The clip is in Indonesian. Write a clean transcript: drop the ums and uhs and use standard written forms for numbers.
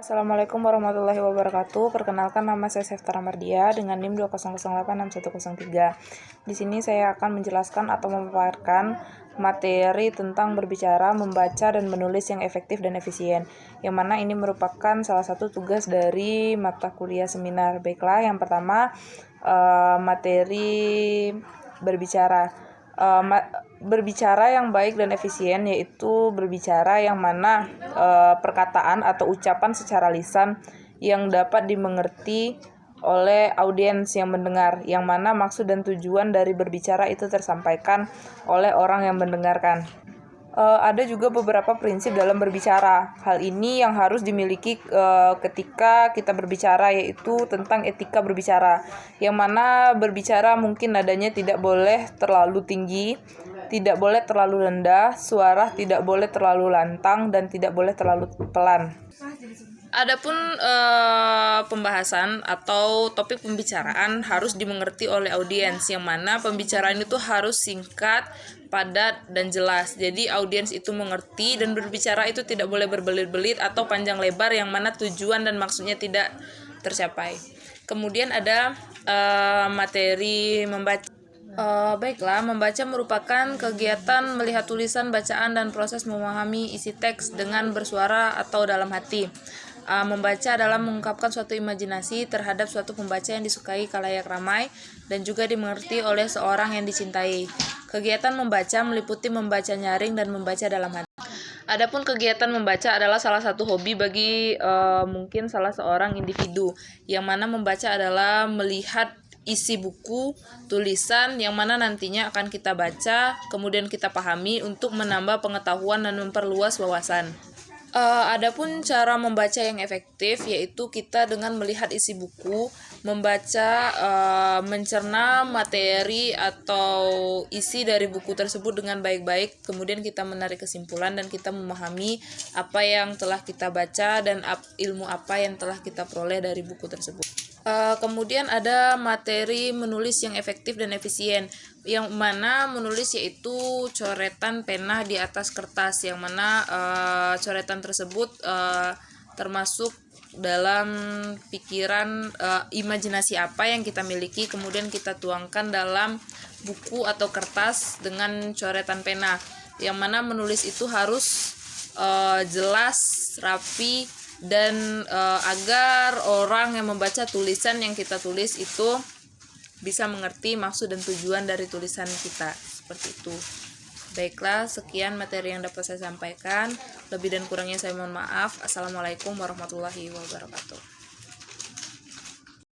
Assalamualaikum warahmatullahi wabarakatuh. Perkenalkan, nama saya Seftara Mardia dengan NIM 200861103. Di sini saya akan menjelaskan atau memaparkan materi tentang berbicara, membaca, dan menulis yang efektif dan efisien, yang mana ini merupakan salah satu tugas dari mata kuliah seminar. Baiklah, yang pertama materi berbicara. Berbicara yang baik dan efisien yaitu berbicara yang mana perkataan atau ucapan secara lisan yang dapat dimengerti oleh audiens yang mendengar, yang mana maksud dan tujuan dari berbicara itu tersampaikan oleh orang yang mendengarkan. Ada juga beberapa prinsip dalam berbicara. Hal ini yang harus dimiliki ketika kita berbicara, yaitu tentang etika berbicara, yang mana berbicara mungkin nadanya tidak boleh terlalu tinggi, tidak boleh terlalu rendah, suara tidak boleh terlalu lantang, dan tidak boleh terlalu pelan. Adapun pembahasan atau topik pembicaraan harus dimengerti oleh audiens, yang mana pembicaraan itu harus singkat, padat, dan jelas. Jadi audiens itu mengerti, dan berbicara itu tidak boleh berbelit-belit atau panjang lebar, yang mana tujuan dan maksudnya tidak tercapai. Kemudian ada materi membaca. Baiklah, membaca merupakan kegiatan melihat tulisan, bacaan, dan proses memahami isi teks dengan bersuara atau dalam hati. Membaca adalah mengungkapkan suatu imajinasi terhadap suatu pembaca yang disukai khalayak ramai dan juga dimengerti oleh seorang yang dicintai. Kegiatan membaca meliputi membaca nyaring dan membaca dalam hati. Adapun kegiatan membaca adalah salah satu hobi bagi mungkin salah seorang individu, yang mana membaca adalah melihat isi buku, tulisan yang mana nantinya akan kita baca, kemudian kita pahami untuk menambah pengetahuan dan memperluas wawasan. Adapun cara membaca yang efektif yaitu kita dengan melihat isi buku, membaca, mencerna materi atau isi dari buku tersebut dengan baik-baik, kemudian kita menarik kesimpulan dan kita memahami apa yang telah kita baca dan ilmu apa yang telah kita peroleh dari buku tersebut. Kemudian ada materi menulis yang efektif dan efisien, yang mana menulis yaitu coretan pena di atas kertas, yang mana coretan tersebut termasuk dalam pikiran, imajinasi apa yang kita miliki, kemudian kita tuangkan dalam buku atau kertas dengan coretan pena, yang mana menulis itu harus jelas, rapi, dan agar orang yang membaca tulisan yang kita tulis itu bisa mengerti maksud dan tujuan dari tulisan kita, seperti itu. Baiklah, sekian materi yang dapat saya sampaikan. Lebih dan kurangnya saya mohon maaf. Assalamualaikum warahmatullahi wabarakatuh.